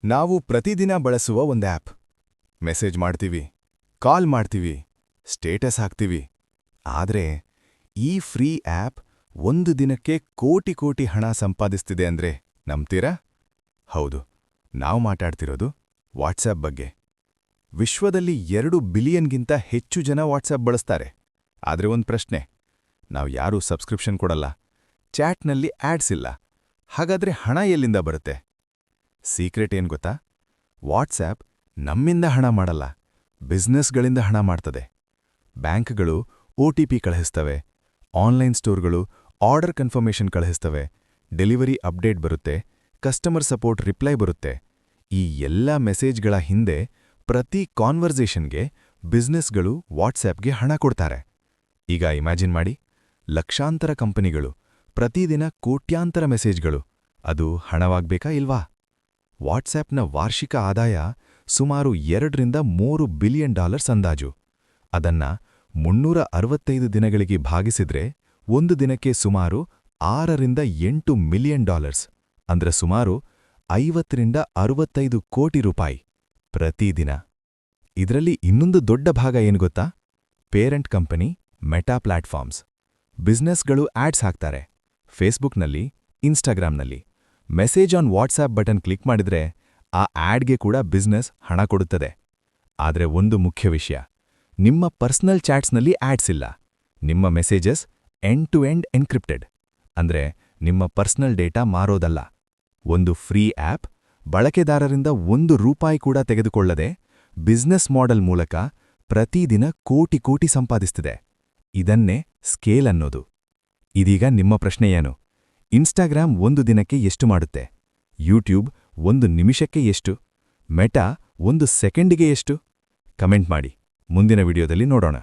ನಾವು ಪ್ರತಿದಿನ ಬಳಸುವ ಒಂದು ಆ್ಯಪ್. ಮೆಸೇಜ್ ಮಾಡ್ತೀವಿ, ಕಾಲ್ ಮಾಡ್ತೀವಿ, ಸ್ಟೇಟಸ್ ಹಾಕ್ತೀವಿ. ಆದ್ರೆ ಈ ಫ್ರೀ ಆ್ಯಪ್ ಒಂದು ದಿನಕ್ಕೆ ಕೋಟಿ ಕೋಟಿ ಹಣ ಸಂಪಾದಿಸ್ತಿದೆ ಅಂದ್ರೆ ನಂಬ್ತೀರಾ? ಹೌದು, ನಾವು ಮಾತಾಡ್ತಿರೋದು ವಾಟ್ಸ್ಆ್ಯಪ್ ಬಗ್ಗೆ. ವಿಶ್ವದಲ್ಲಿ 2 ಬಿಲಿಯನ್ಗಿಂತ ಹೆಚ್ಚು ಜನ ವಾಟ್ಸ್ಆ್ಯಪ್ ಬಳಸ್ತಾರೆ. ಆದ್ರೆ ಒಂದು ಪ್ರಶ್ನೆ, ನಾವು ಯಾರೂ ಸಬ್ಸ್ಕ್ರಿಪ್ಷನ್ ಕೊಡಲ್ಲ, ಚಾಟ್ನಲ್ಲಿ ಆಡ್ಸ್ ಇಲ್ಲ. ಹಾಗಾದ್ರೆ ಹಣ ಎಲ್ಲಿಂದ ಬರುತ್ತೆ? ಸೀಕ್ರೆಟ್ ಏನ್ ಗೊತ್ತಾ? ವಾಟ್ಸ್ಆ್ಯಪ್ ನಮ್ಮಿಂದ ಹಣ ಮಾಡಲ್ಲ, ಬಿಸ್ನೆಸ್ಗಳಿಂದ ಹಣ ಮಾಡ್ತದೆ. ಬ್ಯಾಂಕ್ಗಳು OTP ಕಳುಹಿಸ್ತವೆ, ಆನ್ಲೈನ್ ಸ್ಟೋರ್ಗಳು ಆರ್ಡರ್ ಕನ್ಫರ್ಮೇಷನ್ ಕಳುಹಿಸ್ತವೆ, ಡೆಲಿವರಿ ಅಪ್ಡೇಟ್ ಬರುತ್ತೆ, ಕಸ್ಟಮರ್ ಸಪೋರ್ಟ್ ರಿಪ್ಲೈ ಬರುತ್ತೆ. ಈ ಎಲ್ಲ ಮೆಸೇಜ್ಗಳ ಹಿಂದೆ ಪ್ರತಿ ಕಾನ್ವರ್ಸೇಷನ್ಗೆ ಬಿಸ್ನೆಸ್ಗಳು ವಾಟ್ಸ್ಆ್ಯಪ್ಗೆ ಹಣ ಕೊಡ್ತಾರೆ. ಈಗ ಇಮ್ಯಾಜಿನ್ ಮಾಡಿ, ಲಕ್ಷಾಂತರ ಕಂಪನಿಗಳು, ಪ್ರತಿದಿನ ಕೋಟ್ಯಾಂತರ ಮೆಸೇಜ್ಗಳು. ಅದು ಹಣವಾಗ್ಬೇಕಾ ಇಲ್ವಾ? ವಾಟ್ಸ್ಆ್ಯಪ್ನ ವಾರ್ಷಿಕ ಆದಾಯ ಸುಮಾರು $2 ಬಿಲಿಯನ್ ಅಂದಾಜು. ಅದನ್ನ 365 ದಿನಗಳಿಗೆ ಭಾಗಿಸಿದ್ರೆ ಒಂದು ದಿನಕ್ಕೆ ಸುಮಾರು $6 ಮಿಲಿಯನ್, ಅಂದ್ರೆ ಸುಮಾರು $50 ಕೋಟಿ ಪ್ರತಿದಿನ. ಇದರಲ್ಲಿ ಇನ್ನೊಂದು ದೊಡ್ಡ ಭಾಗ ಏನು ಗೊತ್ತಾ? Parent company Meta platforms. ಬಿಸ್ನೆಸ್ಗಳು ಆಡ್ಸ್ ಹಾಕ್ತಾರೆ, ಫೇಸ್ಬುಕ್ನಲ್ಲಿ, ಇನ್ಸ್ಟಾಗ್ರಾಮ್ನಲ್ಲಿ. Message on WhatsApp button click ಮಾಡಿದ್ರೆ ಆ ಆಡ್ಗೆ ಕೂಡ ಬಿಸ್ನೆಸ್ ಹಣ ಕೊಡುತ್ತದೆ. ಆದರೆ ಒಂದು ಮುಖ್ಯ ವಿಷಯ, ನಿಮ್ಮ ಪರ್ಸನಲ್ ಚಾಟ್ಸ್ನಲ್ಲಿ ಆಡ್ಸ್ ಇಲ್ಲ. ನಿಮ್ಮ messages end to end encrypted, ಅಂದ್ರೆ ನಿಮ್ಮ ಪರ್ಸನಲ್ ಡೇಟಾ ಮಾರೋದಲ್ಲ. ಒಂದು ಫ್ರೀ ಆ್ಯಪ್ ಬಳಕೆದಾರರಿಂದ $1 ಕೂಡ ತೆಗೆದುಕೊಳ್ಳದೆ ಬಿಸ್ನೆಸ್ ಮಾಡೆಲ್ ಮೂಲಕ ಪ್ರತಿದಿನ ಕೋಟಿ ಕೋಟಿ ಸಂಪಾದಿಸ್ತಿದೆ. ಇದನ್ನೇ ಸ್ಕೇಲ್ ಅನ್ನೋದು. ಇದೀಗ ನಿಮ್ಮ ಪ್ರಶ್ನೆ ಏನು? ಇನ್ಸ್ಟಾಗ್ರಾಮ್ ಒಂದು ದಿನಕ್ಕೆ ಎಷ್ಟು ಮಾಡುತ್ತೆ? ಯೂಟ್ಯೂಬ್ 1 ನಿಮಿಷಕ್ಕೆ ಎಷ್ಟು? ಮೆಟಾ 1 ಸೆಕೆಂಡಿಗೆ ಎಷ್ಟು? ಕಮೆಂಟ್ ಮಾಡಿ, ಮುಂದಿನ ವಿಡಿಯೋದಲ್ಲಿ ನೋಡೋಣ.